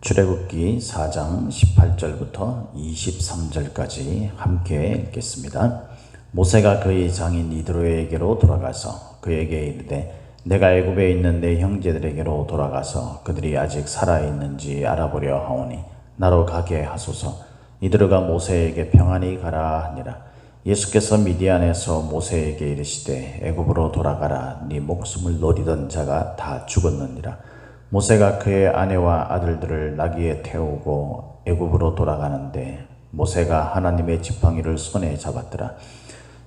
출애굽기 4장 18절부터 23절까지 함께 읽겠습니다. 모세가 그의 장인 이드로에게로 돌아가서 그에게 이르되 내가 애굽에 있는 내 형제들에게로 돌아가서 그들이 아직 살아있는지 알아보려 하오니 나로 가게 하소서. 이드로가 모세에게 평안히 가라 하니라. 예수께서 미디안에서 모세에게 이르시되 애굽으로 돌아가라. 네 목숨을 노리던 자가 다 죽었느니라. 모세가 그의 아내와 아들들을 나귀에 태우고 애굽으로 돌아가는데 모세가 하나님의 지팡이를 손에 잡았더라.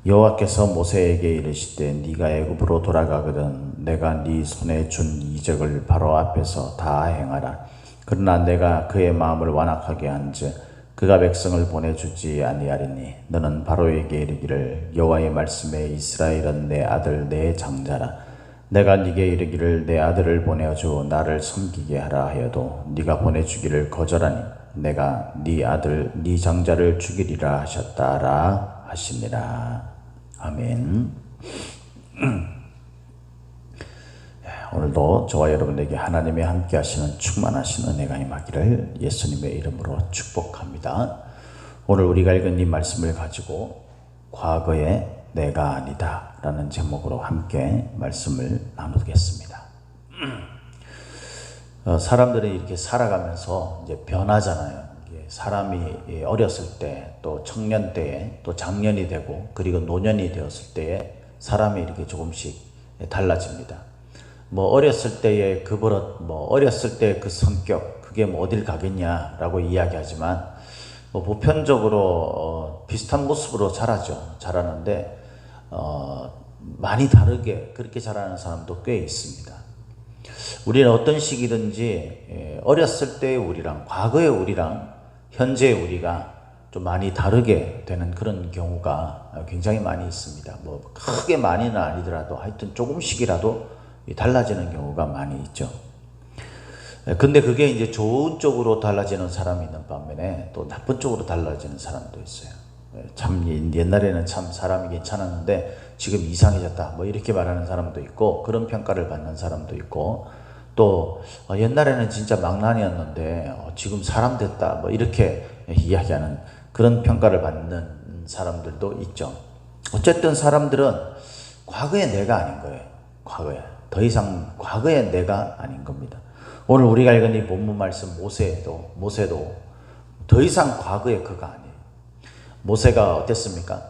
여호와께서 모세에게 이르시되 네가 애굽으로 돌아가거든 내가 네 손에 준 이적을 바로 앞에서 다 행하라. 그러나 내가 그의 마음을 완악하게 한즉 그가 백성을 보내주지 아니하리니 너는 바로에게 이르기를 여호와의 말씀에 이스라엘은 내 아들 내 장자라. 내가 네게 이르기를 내 아들을 보내어주 나를 섬기게 하라 하여도 네가 보내주기를 거절하니 내가 네 아들 네 장자를 죽이리라 하셨다라 하시니라. 아멘. 오늘도 저와 여러분에게 하나님의 함께 하시는 충만하신 은혜가 임하기를 예수님의 이름으로 축복합니다. 오늘 우리가 읽은 이 말씀을 가지고 과거의 내가 아니다 라는 제목으로 함께 말씀을 나누겠습니다. 사람들이 이렇게 살아가면서 이제 변하잖아요. 사람이 어렸을 때, 또 청년 때에, 또 장년이 되고, 그리고 노년이 되었을 때에 사람이 이렇게 조금씩 달라집니다. 뭐 어렸을 때의 그 버릇, 뭐 어렸을 때 그 성격, 그게 뭐 어딜 가겠냐라고 이야기하지만, 뭐 보편적으로 비슷한 모습으로 자라는데 많이 다르게 그렇게 자라는 사람도 꽤 있습니다. 우리는 어떤 시기든지 어렸을 때의 우리랑 과거의 우리랑 현재의 우리가 좀 많이 다르게 되는 그런 경우가 굉장히 많이 있습니다. 뭐 크게 많이는 아니더라도 하여튼 조금씩이라도 달라지는 경우가 많이 있죠. 근데 그게 이제 좋은 쪽으로 달라지는 사람이 있는 반면에 또 나쁜 쪽으로 달라지는 사람도 있어요. 참 옛날에는 참 사람이 괜찮았는데 지금 이상해졌다 뭐 이렇게 말하는 사람도 있고, 그런 평가를 받는 사람도 있고, 또 옛날에는 진짜 망나니였는데 지금 사람 됐다 뭐 이렇게 이야기하는 그런 평가를 받는 사람들도 있죠. 어쨌든 사람들은 과거의 내가 아닌 거예요. 과거에 더 이상 과거의 내가 아닌 겁니다. 오늘 우리가 읽은 이 본문 말씀 모세도 더 이상 과거의 그가 아니에요. 모세가 어땠습니까?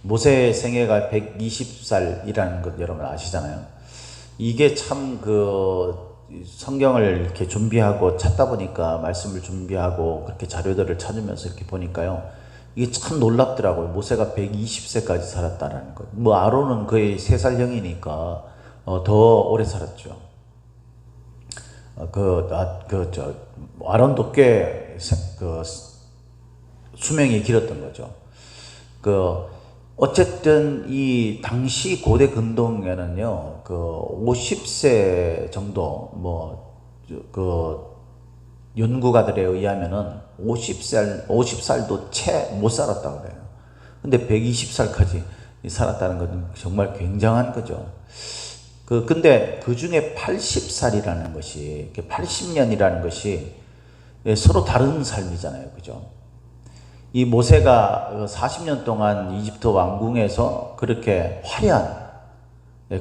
모세의 생애가 120살이라는 것 여러분 아시잖아요. 이게 참 성경을 이렇게 준비하고 찾다 보니까, 말씀을 준비하고 그렇게 자료들을 찾으면서 이렇게 보니까요, 이게 참 놀랍더라고요. 모세가 120세까지 살았다는 것. 뭐 아론은 거의 3살 형이니까 더 오래 살았죠. 아론도 꽤 수명이 길었던 거죠. 어쨌든 이 당시 고대 근동에는요, 50세 정도, 연구가들에 의하면은 50살도 채 못 살았다고 그래요. 근데 120살까지 살았다는 건 정말 굉장한 거죠. 근데 그 중에 80살이라는 것이, 80년이라는 것이 서로 다른 삶이잖아요. 그죠? 이 모세가 40년 동안 이집트 왕궁에서 그렇게 화려한,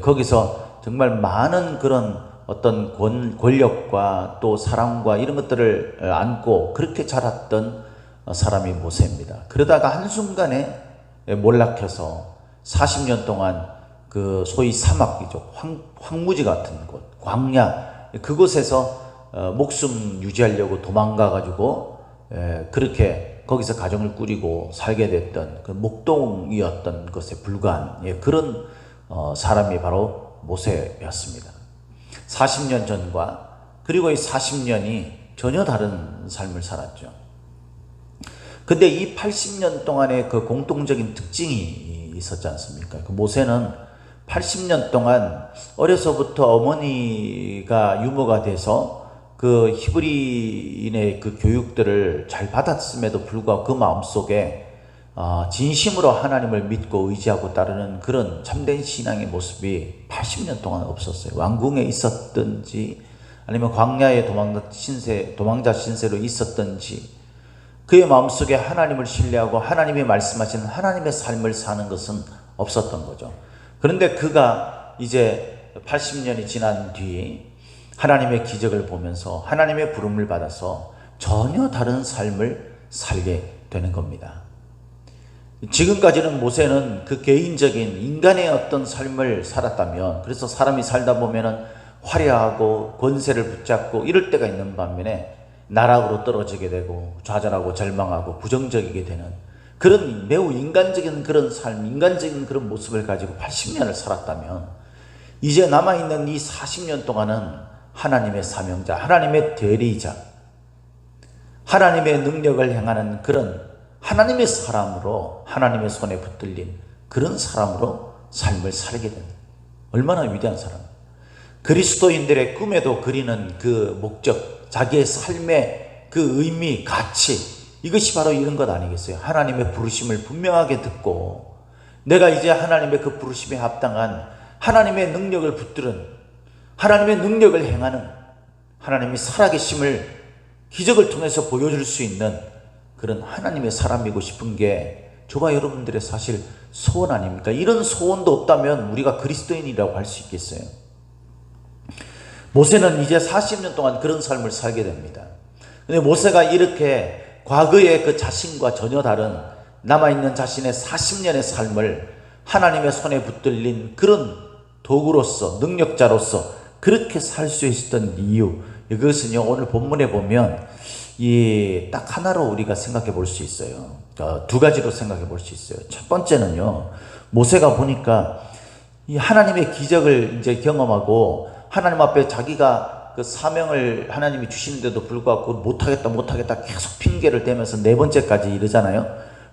거기서 정말 많은 그런 어떤 권력과 또 사랑과 이런 것들을 안고 그렇게 자랐던 사람이 모세입니다. 그러다가 한순간에 몰락해서 40년 동안 소위 사막이죠. 황무지 같은 곳, 광야, 그곳에서 목숨 유지하려고 도망가가지고 그렇게 거기서 가정을 꾸리고 살게 됐던 그 목동이었던 것에 불과한 그런 사람이 바로 모세였습니다. 40년 전과 그리고 이 40년이 전혀 다른 삶을 살았죠. 근데 이 80년 동안의 그 공통적인 특징이 있었지 않습니까? 모세는 80년 동안 어려서부터 어머니가 유모가 돼서 그 히브리인의 그 교육들을 잘 받았음에도 불구하고 그 마음속에 진심으로 하나님을 믿고 의지하고 따르는 그런 참된 신앙의 모습이 80년 동안 없었어요. 왕궁에 있었든지 아니면 광야의 도망자 신세로 있었던지 그의 마음속에 하나님을 신뢰하고 하나님이 말씀하신 하나님의 삶을 사는 것은 없었던 거죠. 그런데 그가 이제 80년이 지난 뒤 하나님의 기적을 보면서 하나님의 부름을 받아서 전혀 다른 삶을 살게 되는 겁니다. 지금까지는 모세는 그 개인적인 인간의 어떤 삶을 살았다면, 그래서 사람이 살다 보면은 화려하고 권세를 붙잡고 이럴 때가 있는 반면에 나락으로 떨어지게 되고 좌절하고 절망하고 부정적이게 되는 그런 매우 인간적인 그런 삶, 인간적인 그런 모습을 가지고 80년을 살았다면, 이제 남아있는 이 40년 동안은 하나님의 사명자, 하나님의 대리자, 하나님의 능력을 행하는 그런 하나님의 사람으로, 하나님의 손에 붙들린 그런 사람으로 삶을 살게 됩니다. 얼마나 위대한 사람. 그리스도인들의 꿈에도 그리는 그 목적, 자기의 삶의 그 의미, 가치, 이것이 바로 이런 것 아니겠어요? 하나님의 부르심을 분명하게 듣고 내가 이제 하나님의 그 부르심에 합당한 하나님의 능력을 붙들은, 하나님의 능력을 행하는, 하나님이 살아계심을 기적을 통해서 보여줄 수 있는 그런 하나님의 사람이고 싶은 게 저와 여러분들의 사실 소원 아닙니까? 이런 소원도 없다면 우리가 그리스도인이라고 할 수 있겠어요? 모세는 이제 40년 동안 그런 삶을 살게 됩니다. 근데 모세가 이렇게 과거의 그 자신과 전혀 다른 남아있는 자신의 40년의 삶을 하나님의 손에 붙들린 그런 도구로서, 능력자로서 그렇게 살 수 있었던 이유, 이것은요 오늘 본문에 보면 이 딱 하나로 우리가 생각해 볼 수 있어요. 두 가지로 생각해 볼 수 있어요. 첫 번째는요, 모세가 보니까 이 하나님의 기적을 이제 경험하고 하나님 앞에 자기가 그 사명을 하나님이 주시는데도 불구하고 못하겠다 계속 핑계를 대면서 네 번째까지 이르잖아요.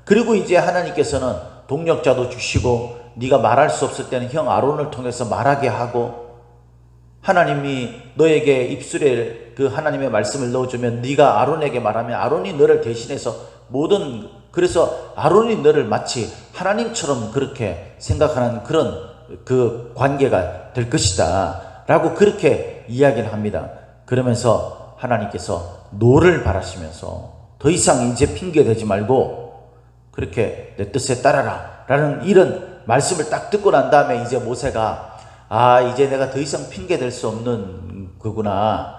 그리고 이제 하나님께서는 동력자도 주시고 네가 말할 수 없을 때는 형 아론을 통해서 말하게 하고, 하나님이 너에게 입술에 그 하나님의 말씀을 넣어주면 네가 아론에게 말하면 아론이 너를 대신해서 그래서 아론이 너를 마치 하나님처럼 그렇게 생각하는 그런 그 관계가 될 것이다 라고 그렇게 이야기를 합니다. 그러면서 하나님께서 노를 바라시면서 더 이상 이제 핑계대지 말고 그렇게 내 뜻에 따라라 라는 이런 말씀을 딱 듣고 난 다음에 이제 모세가 이제 내가 더 이상 핑계댈 수 없는 거구나,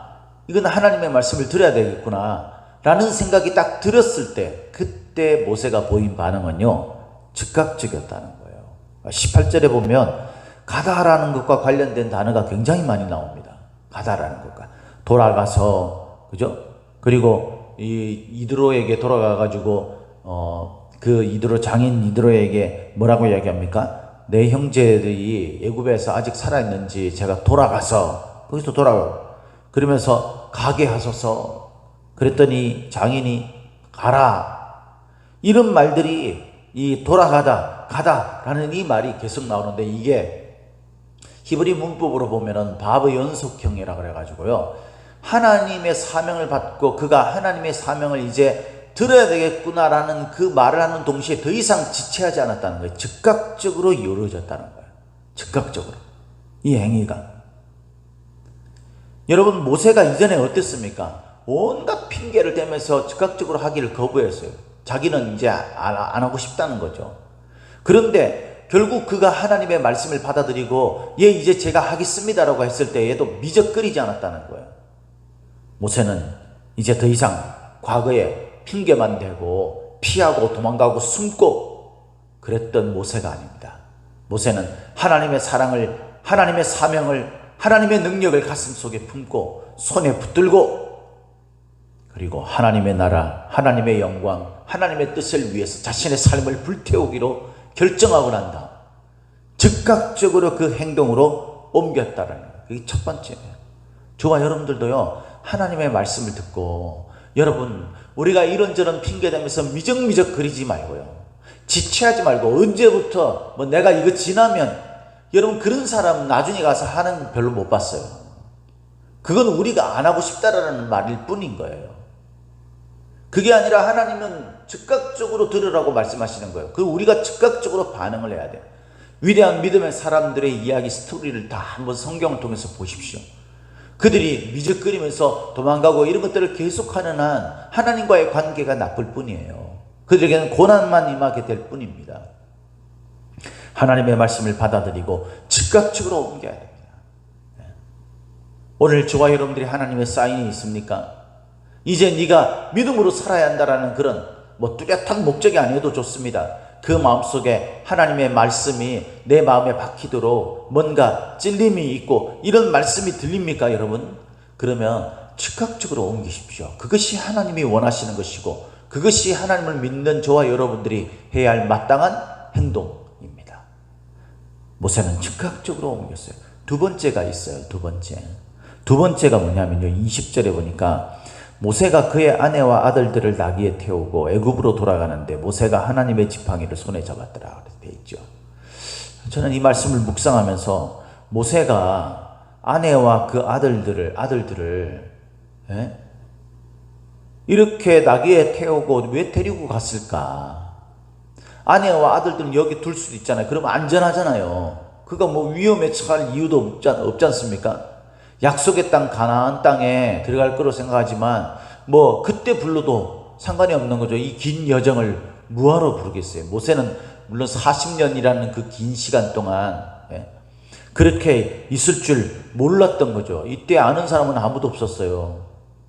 이건 하나님의 말씀을 들어야 되겠구나 라는 생각이 딱 들었을 때, 그때 모세가 보인 반응은요 즉각적이었다는 거예요. 18절에 보면 가다라는 것과 관련된 단어가 굉장히 많이 나옵니다. 가다라는 것과 돌아가서, 그죠? 그리고 이드로에게 돌아가 가지고 그 이드로, 장인 이드로에게 뭐라고 이야기합니까? 내 형제들이 애굽에서 아직 살아있는지 제가 돌아가서, 거기서 돌아가고 그러면서 가게 하소서. 그랬더니 장인이 가라. 이런 말들이 이 돌아가다, 가다라는 이 말이 계속 나오는데, 이게 히브리 문법으로 보면은 바브 연속형이라고 그래가지고요, 하나님의 사명을 받고 그가 하나님의 사명을 이제 들어야 되겠구나라는 그 말을 하는 동시에 더 이상 지체하지 않았다는 거예요. 즉각적으로 이루어졌다는 거예요. 즉각적으로. 이 행위가. 여러분, 모세가 이전에 어땠습니까? 온갖 핑계를 대면서 즉각적으로 하기를 거부했어요. 자기는 이제 안 하고 싶다는 거죠. 그런데 결국 그가 하나님의 말씀을 받아들이고 이제 제가 하겠습니다라고 했을 때 얘도 미적거리지 않았다는 거예요. 모세는 이제 더 이상 과거에 핑계만 대고 피하고 도망가고 숨고 그랬던 모세가 아닙니다. 모세는 하나님의 사랑을, 하나님의 사명을, 하나님의 능력을 가슴속에 품고 손에 붙들고, 그리고 하나님의 나라, 하나님의 영광, 하나님의 뜻을 위해서 자신의 삶을 불태우기로 결정하고 난 다음 즉각적으로 그 행동으로 옮겼다는 거예요. 그게 첫 번째예요. 저와 여러분들도요, 하나님의 말씀을 듣고, 여러분, 우리가 이런저런 핑계대면서 미적미적 거리지 말고요, 지체하지 말고, 언제부터 내가 이거 지나면, 여러분, 그런 사람 나중에 가서 하는 별로 못 봤어요. 그건 우리가 안 하고 싶다라는 말일 뿐인 거예요. 그게 아니라 하나님은 즉각적으로 들으라고 말씀하시는 거예요. 그 우리가 즉각적으로 반응을 해야 돼요. 위대한 믿음의 사람들의 이야기 스토리를 다 한번 성경을 통해서 보십시오. 그들이 미적거리면서 도망가고 이런 것들을 계속하는 한 하나님과의 관계가 나쁠 뿐이에요. 그들에게는 고난만 임하게 될 뿐입니다. 하나님의 말씀을 받아들이고 즉각적으로 옮겨야 됩니다. 오늘 저와 여러분들이 하나님의 사인이 있습니까? 이제 네가 믿음으로 살아야 한다라는 그런 뚜렷한 목적이 아니어도 좋습니다. 그 마음속에 하나님의 말씀이 내 마음에 박히도록 뭔가 찔림이 있고 이런 말씀이 들립니까 여러분? 그러면 즉각적으로 옮기십시오. 그것이 하나님이 원하시는 것이고 그것이 하나님을 믿는 저와 여러분들이 해야 할 마땅한 행동입니다. 모세는 즉각적으로 옮겼어요. 두 번째가 있어요. 두 번째가 뭐냐면요, 20절에 보니까 모세가 그의 아내와 아들들을 나귀에 태우고 애굽으로 돌아가는데 모세가 하나님의 지팡이를 손에 잡았더라 그렇게 돼 있죠. 저는 이 말씀을 묵상하면서 모세가 아내와 그 아들들을 이렇게 나귀에 태우고 왜 데리고 갔을까? 아내와 아들들은 여기 둘 수도 있잖아요. 그러면 안전하잖아요. 그가 위험에 처할 이유도 없지 않습니까? 약속의 땅 가나안 땅에 들어갈 거로 생각하지만 그때 불러도 상관이 없는 거죠. 이 긴 여정을 뭐하러 부르겠어요. 모세는 물론 40년이라는 그 긴 시간 동안 그렇게 있을 줄 몰랐던 거죠. 이때 아는 사람은 아무도 없었어요.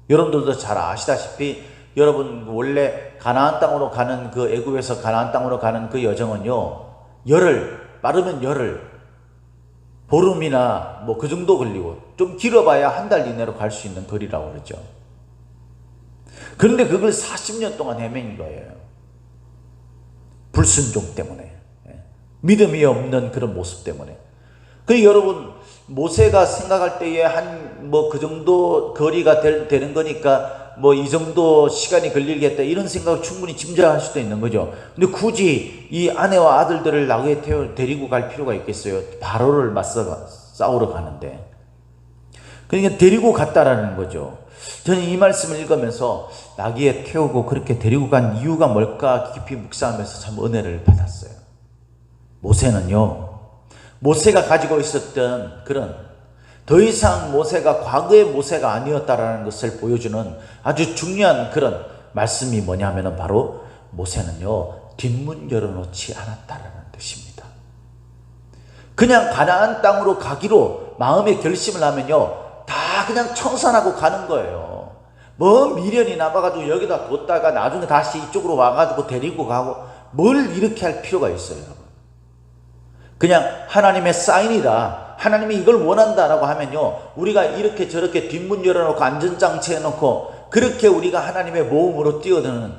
여러분들도 잘 아시다시피 여러분 원래 가나안 땅으로 가는 그 애굽에서 가나안 땅으로 가는 그 여정은요, 빠르면 열흘, 보름이나 그 정도 걸리고 좀 길어봐야 한 달 이내로 갈 수 있는 거리라고 그러죠. 그런데 그걸 40년 동안 헤맨 거예요. 불순종 때문에, 믿음이 없는 그런 모습 때문에. 그 여러분 모세가 생각할 때에 그 정도 거리가 되는 거니까 이 정도 시간이 걸리겠다 이런 생각을 충분히 짐작할 수도 있는 거죠. 근데 굳이 이 아내와 아들들을 나귀에 데리고 갈 필요가 있겠어요? 바로를 맞서 싸우러 가는데. 그러니까 데리고 갔다라는 거죠. 저는 이 말씀을 읽으면서 나귀에 태우고 그렇게 데리고 간 이유가 뭘까 깊이 묵상하면서 참 은혜를 받았어요. 모세가 가지고 있었던 그런 더 이상 모세가 과거의 모세가 아니었다라는 것을 보여주는 아주 중요한 그런 말씀이 뭐냐면은 바로 모세는요, 뒷문 열어놓지 않았다라는 뜻입니다. 그냥 가나안 땅으로 가기로 마음의 결심을 하면요, 다 그냥 청산하고 가는 거예요. 미련이 남아가지고 여기다 뒀다가 나중에 다시 이쪽으로 와가지고 데리고 가고 뭘 이렇게 할 필요가 있어요, 여러분. 그냥 하나님의 사인이다. 하나님이 이걸 원한다라고 하면요, 우리가 이렇게 저렇게 뒷문 열어놓고 안전장치 해놓고 그렇게 우리가 하나님의 모험으로 뛰어드는,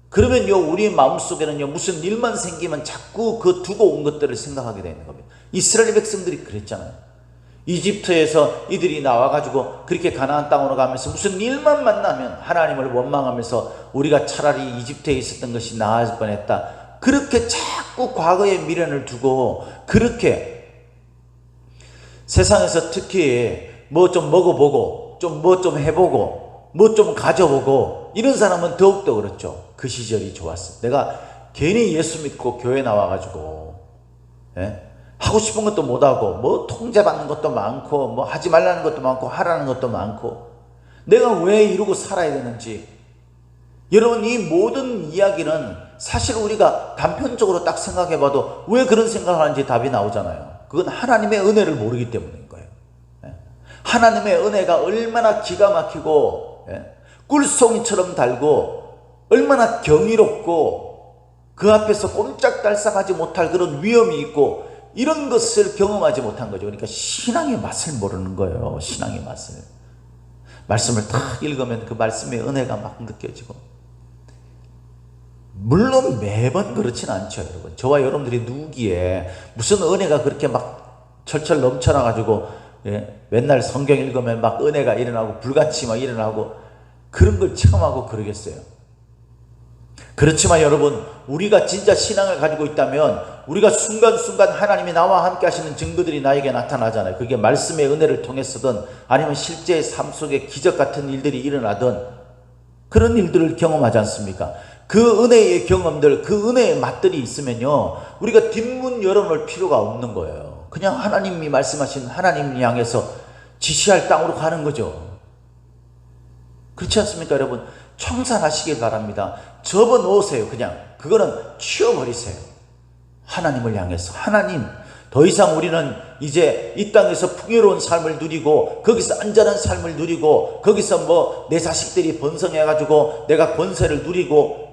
그러면요 우리 마음속에는요 무슨 일만 생기면 자꾸 그 두고 온 것들을 생각하게 되는 겁니다. 이스라엘 백성들이 그랬잖아요. 이집트에서 이들이 나와가지고 그렇게 가나안 땅으로 가면서 무슨 일만 만나면 하나님을 원망하면서 우리가 차라리 이집트에 있었던 것이 나을 뻔했다, 그렇게 자꾸 과거의 미련을 두고 그렇게 세상에서 특히 좀 먹어보고 좀 해보고 좀 가져보고 이런 사람은 더욱더 그렇죠. 그 시절이 좋았어. 내가 괜히 예수 믿고 교회 나와가지고 하고 싶은 것도 못하고 통제받는 것도 많고 하지 말라는 것도 많고 하라는 것도 많고 내가 왜 이러고 살아야 되는지. 여러분, 이 모든 이야기는 사실 우리가 단편적으로 딱 생각해봐도 왜 그런 생각을 하는지 답이 나오잖아요. 그건 하나님의 은혜를 모르기 때문인 거예요. 하나님의 은혜가 얼마나 기가 막히고 꿀송이처럼 달고 얼마나 경이롭고 그 앞에서 꼼짝달싹하지 못할 그런 위험이 있고 이런 것을 경험하지 못한 거죠. 그러니까 신앙의 맛을 모르는 거예요. 신앙의 맛을. 말씀을 딱 읽으면 그 말씀의 은혜가 막 느껴지고, 물론 매번 그렇진 않죠, 여러분. 저와 여러분들이 누기에 무슨 은혜가 그렇게 막 철철 넘쳐나가지고 맨날 성경 읽으면 막 은혜가 일어나고 불같이 막 일어나고 그런 걸 체험하고 그러겠어요. 그렇지만 여러분, 우리가 진짜 신앙을 가지고 있다면 우리가 순간순간 하나님이 나와 함께 하시는 증거들이 나에게 나타나잖아요. 그게 말씀의 은혜를 통해서든 아니면 실제 삶 속에 기적 같은 일들이 일어나든 그런 일들을 경험하지 않습니까? 그 은혜의 경험들, 그 은혜의 맛들이 있으면요, 우리가 뒷문 열어놓을 필요가 없는 거예요. 그냥 하나님이 말씀하신 하나님을 향해서 지시할 땅으로 가는 거죠. 그렇지 않습니까, 여러분? 청산하시길 바랍니다. 접어놓으세요. 그냥 그거는 치워버리세요. 하나님을 향해서. 하나님, 더 이상 우리는 이제 이 땅에서 풍요로운 삶을 누리고 거기서 안전한 삶을 누리고 거기서 뭐 내 자식들이 번성해가지고 내가 권세를 누리고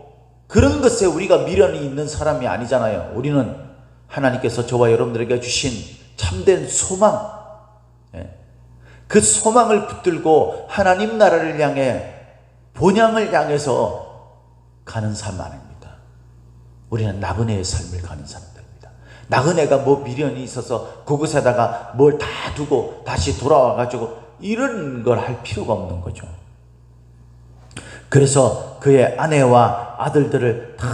그런 것에 우리가 미련이 있는 사람이 아니잖아요. 우리는 하나님께서 저와 여러분들에게 주신 참된 소망, 그 소망을 붙들고 하나님 나라를 향해 본향을 향해서 가는 삶 아닙니다. 우리는 나그네의 삶을 가는 사람들입니다. 나그네가 뭐 미련이 있어서 그곳에다가 뭘 다 두고 다시 돌아와가지고 이런 걸 할 필요가 없는 거죠. 그래서 그의 아내와 아들들을 다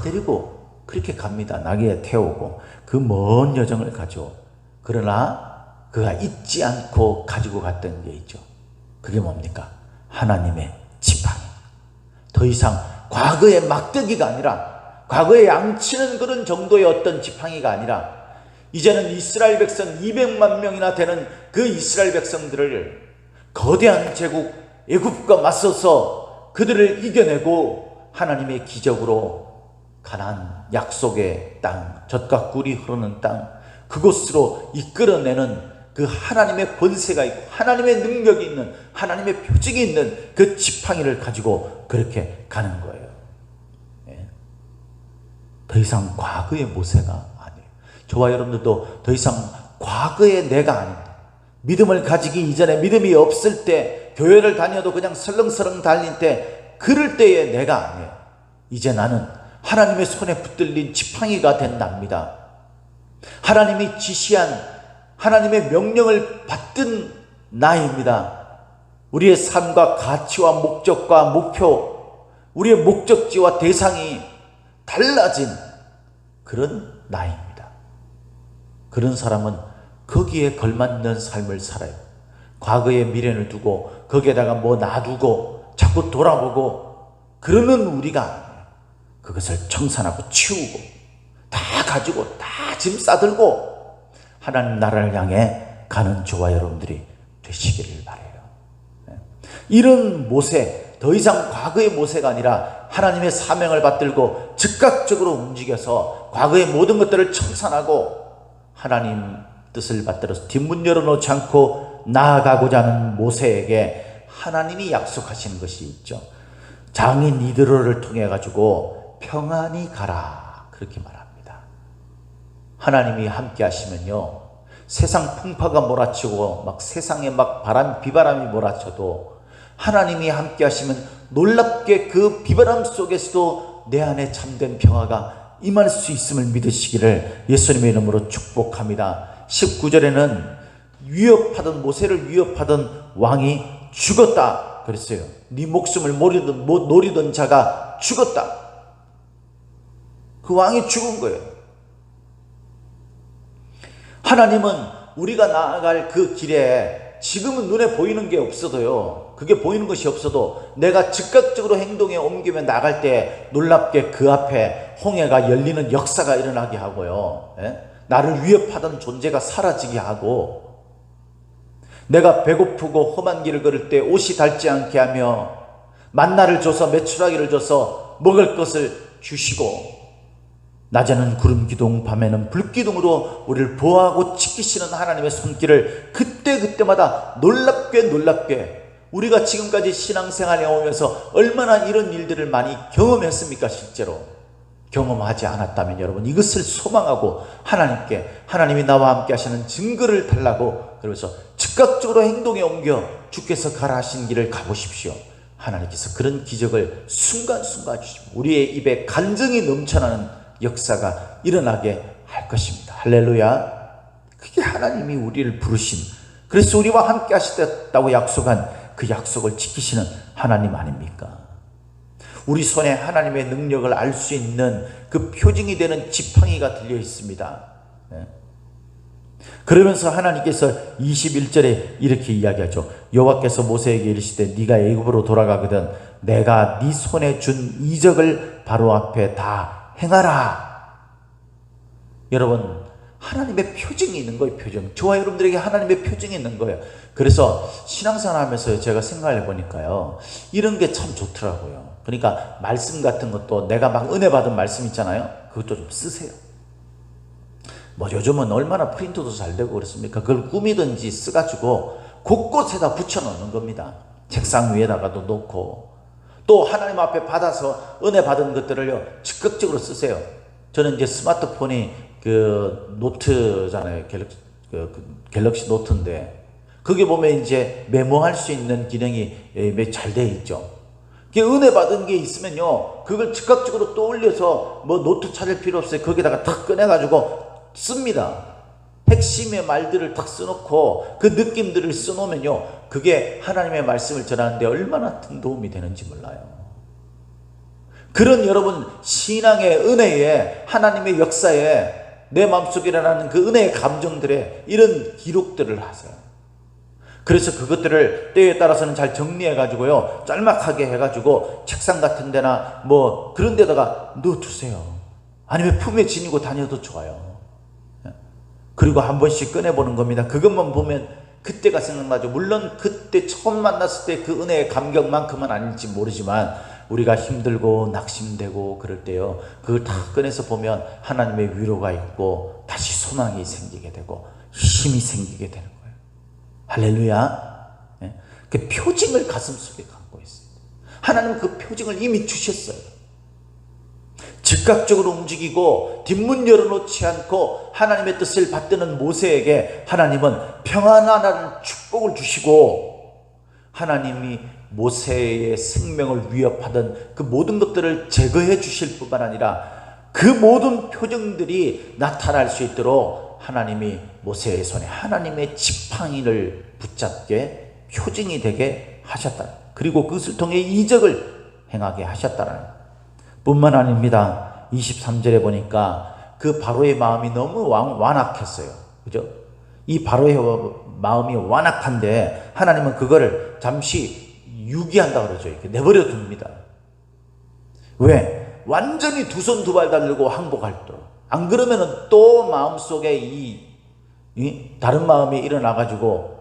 데리고 그렇게 갑니다. 나귀에 태우고 그 먼 여정을 가죠. 그러나 그가 잊지 않고 가지고 갔던 게 있죠. 그게 뭡니까? 하나님의 지팡이. 더 이상 과거의 막대기가 아니라, 과거에 양치는 그런 정도의 어떤 지팡이가 아니라, 이제는 이스라엘 백성 200만 명이나 되는 그 이스라엘 백성들을 거대한 제국 애굽과 맞서서 그들을 이겨내고 하나님의 기적으로 가나안 약속의 땅, 젖과 꿀이 흐르는 땅, 그곳으로 이끌어내는 그 하나님의 권세가 있고 하나님의 능력이 있는, 하나님의 표징이 있는 그 지팡이를 가지고 그렇게 가는 거예요. 더 이상 과거의 모세가 아니에요. 저와 여러분들도 더 이상 과거의 내가 아닙니다. 믿음을 가지기 이전에, 믿음이 없을 때, 교회를 다녀도 그냥 설렁설렁 달릴 때, 그럴 때의 내가 아니에요. 이제 나는 하나님의 손에 붙들린 지팡이가 된 납니다. 하나님이 지시한 하나님의 명령을 받든 나입니다. 우리의 삶과 가치와 목적과 목표, 우리의 목적지와 대상이 달라진 그런 나입니다. 그런 사람은 거기에 걸맞는 삶을 살아요. 과거의 미련을 두고 거기에다가 뭐 놔두고 자꾸 돌아보고 그러는 우리가 아니에요. 그것을 청산하고 치우고 다 가지고 다 짐 싸들고 하나님 나라를 향해 가는 저와 여러분들이 되시기를 바라요. 이런 모세, 더 이상 과거의 모세가 아니라 하나님의 사명을 받들고 즉각적으로 움직여서 과거의 모든 것들을 청산하고 하나님 뜻을 받들어서 뒷문 열어놓지 않고 나아가고자 하는 모세에게 하나님이 약속하시는 것이 있죠. 장인 이드로를 통해 가지고 평안히 가라, 그렇게 말합니다. 하나님이 함께 하시면요, 세상 풍파가 몰아치고 막 세상에 막 비바람이 몰아쳐도 하나님이 함께 하시면 놀랍게 그 비바람 속에서도 내 안에 참된 평화가 임할 수 있음을 믿으시기를 예수님의 이름으로 축복합니다. 19절에는 위협하던, 모세를 위협하던 왕이 죽었다 그랬어요. 네 목숨을 노리던 자가 죽었다. 그 왕이 죽은 거예요. 하나님은 우리가 나아갈 그 길에 지금은 눈에 보이는 게 없어도요, 그게 보이는 것이 없어도 내가 즉각적으로 행동에 옮기며 나갈 때 놀랍게 그 앞에 홍해가 열리는 역사가 일어나게 하고요, 나를 위협하던 존재가 사라지게 하고, 내가 배고프고 험한 길을 걸을 때 옷이 닳지 않게 하며 만나를 줘서 메추라기를 줘서 먹을 것을 주시고, 낮에는 구름 기둥, 밤에는 불 기둥으로 우리를 보호하고 지키시는 하나님의 손길을 그때마다 놀랍게 우리가 지금까지 신앙생활에 오면서 얼마나 이런 일들을 많이 경험했습니까? 실제로 경험하지 않았다면 여러분, 이것을 소망하고 하나님께, 하나님이 나와 함께 하시는 증거를 달라고, 그러면서 즉각적으로 행동에 옮겨 주께서 가라 하신 길을 가보십시오. 하나님께서 그런 기적을 순간순간 주시고 우리의 입에 간증이 넘쳐나는 역사가 일어나게 할 것입니다. 할렐루야. 그게 하나님이 우리를 부르신, 그래서 우리와 함께 하시겠다고 약속한 그 약속을 지키시는 하나님 아닙니까? 우리 손에 하나님의 능력을 알 수 있는 그 표징이 되는 지팡이가 들려 있습니다. 그러면서 하나님께서 21절에 이렇게 이야기하죠. 여호와께서 모세에게 이르시되 네가 애굽으로 돌아가거든 내가 네 손에 준 이적을 바로 앞에 다 행하라. 여러분, 하나님의 표징이 있는 거예요. 표징. 저와 여러분들에게 하나님의 표징이 있는 거예요. 그래서 신앙생활 하면서 제가 생각을 해보니까요, 이런 게 참 좋더라고요. 그러니까 말씀 같은 것도 내가 막 은혜 받은 말씀 있잖아요. 그것도 좀 쓰세요. 뭐 요즘은 얼마나 프린트도 잘 되고 그렇습니까? 그걸 꾸미든지 써가지고 곳곳에다 붙여놓는 겁니다. 책상 위에다가도 놓고, 또 하나님 앞에 받아서 은혜 받은 것들을요 적극적으로 쓰세요. 저는 이제 스마트폰이 그 노트잖아요. 갤럭시 노트인데, 거기 보면 이제 메모할 수 있는 기능이 잘 되어 있죠. 은혜 받은 게 있으면요, 그걸 즉각적으로 떠올려서 뭐 노트 찾을 필요 없어요. 거기다가 탁 꺼내가지고 씁니다. 핵심의 말들을 탁 써놓고 그 느낌들을 써놓으면요, 그게 하나님의 말씀을 전하는데 얼마나 큰 도움이 되는지 몰라요. 그런 여러분 신앙의 은혜에, 하나님의 역사에, 내 마음속에 일어나는 그 은혜의 감정들에 이런 기록들을 하세요. 그래서 그것들을 때에 따라서는 잘 정리해가지고요, 짤막하게 해가지고 책상 같은 데나 뭐 그런 데다가 넣어두세요. 아니면 품에 지니고 다녀도 좋아요. 그리고 한 번씩 꺼내보는 겁니다. 그것만 보면 그때가 생각나죠. 물론 그때 처음 만났을 때 그 은혜의 감격만큼은 아닐지 모르지만, 우리가 힘들고 낙심되고 그럴 때요, 그걸 다 꺼내서 보면 하나님의 위로가 있고 다시 소망이 생기게 되고 힘이 생기게 되는 거예요. 할렐루야. 그 표징을 가슴속에 갖고 있습니다. 하나님은 그 표징을 이미 주셨어요. 즉각적으로 움직이고 뒷문 열어놓지 않고 하나님의 뜻을 받드는 모세에게 하나님은 평안하라는 축복을 주시고, 하나님이 모세의 생명을 위협하던 그 모든 것들을 제거해 주실 뿐만 아니라 그 모든 표정들이 나타날 수 있도록 하나님이 모세의 손에 하나님의 지팡이를 붙잡게 표징이 되게 하셨다. 그리고 그것을 통해 이적을 행하게 하셨다는 뿐만 아닙니다. 23절에 보니까 그 바로의 마음이 너무 완악했어요. 그죠? 이 바로의 마음이 완악한데 하나님은 그거를 잠시 유기한다 그러죠. 이렇게 내버려 둡니다. 왜? 완전히 두 손 두 발 달리고 항복할 때. 안 그러면은 또 마음속에 이 다른 마음이 일어나가지고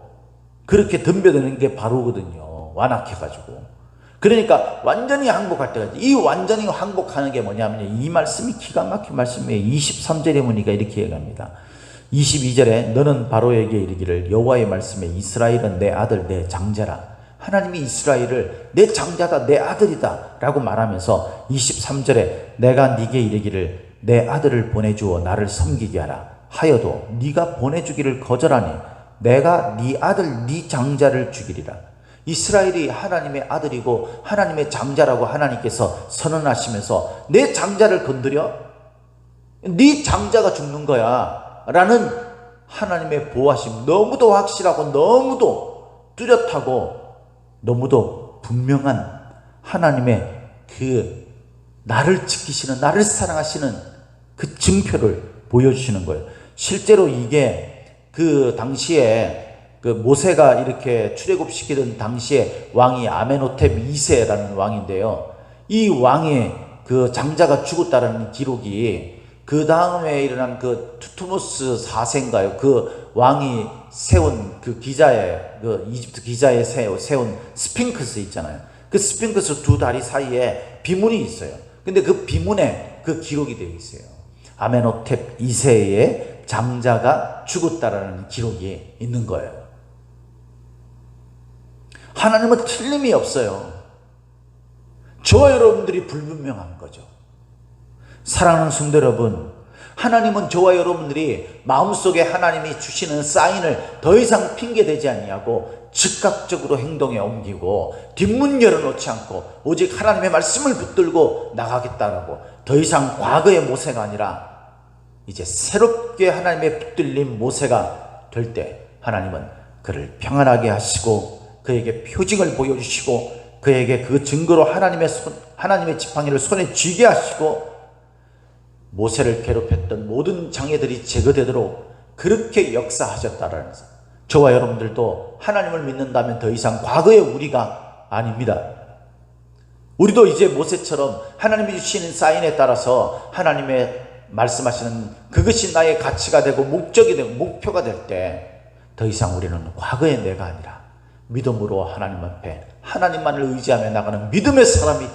그렇게 덤벼드는 게 바로거든요. 완악해가지고. 그러니까 완전히 항복할 때가, 이 완전히 항복하는 게 뭐냐면, 이 말씀이 기가 막힌 말씀이에요. 23절에 보니까 이렇게 얘기합니다. 22절에 너는 바로에게 이르기를 여호와의 말씀에 이스라엘은 내 아들 내 장자라. 하나님이 이스라엘을 내 장자다, 내 아들이다 라고 말하면서 23절에 내가 네게 이르기를 내 아들을 보내주어 나를 섬기게 하라 하여도 네가 보내주기를 거절하니 내가 네 아들 네 장자를 죽이리라. 이스라엘이 하나님의 아들이고 하나님의 장자라고 하나님께서 선언하시면서 내 장자를 건드려? 네 장자가 죽는 거야 라는 하나님의 보호하심, 너무도 확실하고 너무도 뚜렷하고 너무도 분명한 하나님의 그 나를 지키시는, 나를 사랑하시는 그 증표를 보여주시는 거예요. 실제로 이게 그 당시에 그 모세가 이렇게 출애굽시키던 당시에 왕이 아멘호텝 2세라는 왕인데요, 이 왕의 그 장자가 죽었다라는 기록이 그 다음에 일어난 그 투트모스 4세인가요? 그 왕이 세운 그 기자의, 그 이집트 기자의 세운 스핑크스 있잖아요. 그 스핑크스 두 다리 사이에 비문이 있어요. 근데 그 비문에 그 기록이 되어 있어요. 아멘호텝 2세의 장자가 죽었다라는 기록이 있는 거예요. 하나님은 틀림이 없어요. 저와 여러분들이 불분명한 거죠. 사랑하는 성도 여러분, 하나님은 저와 여러분들이 마음속에 하나님이 주시는 사인을 더 이상 핑계대지 아니하고 즉각적으로 행동에 옮기고 뒷문 열어놓지 않고 오직 하나님의 말씀을 붙들고 나가겠다라고, 더 이상 과거의 모세가 아니라 이제 새롭게 하나님의 붙들린 모세가 될 때 하나님은 그를 평안하게 하시고 그에게 표징을 보여주시고 그에게 그 증거로 하나님의 지팡이를 손에 쥐게 하시고 모세를 괴롭혔던 모든 장애들이 제거되도록 그렇게 역사하셨다라는 것. 저와 여러분들도 하나님을 믿는다면 더 이상 과거의 우리가 아닙니다. 우리도 이제 모세처럼 하나님이 주시는 사인에 따라서 하나님의 말씀하시는 그것이 나의 가치가 되고 목적이 되고 목표가 될 때 더 이상 우리는 과거의 내가 아니라 믿음으로 하나님 앞에 하나님만을 의지하며 나가는 믿음의 사람이,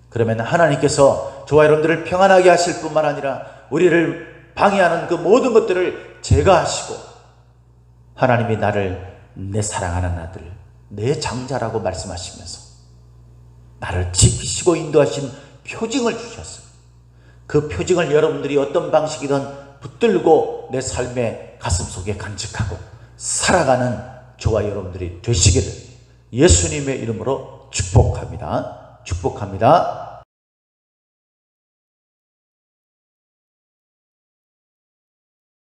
그러면 하나님께서 저와 여러분들을 평안하게 하실 뿐만 아니라 우리를 방해하는 그 모든 것들을 제거하시고, 하나님이 나를 내 사랑하는 아들, 내 장자라고 말씀하시면서 나를 지키시고 인도하신 표징을 주셨어요. 그 표징을 여러분들이 어떤 방식이든 붙들고 내 삶의 가슴속에 간직하고 살아가는 저와 여러분들이 되시기를 예수님의 이름으로 축복합니다. 축복합니다.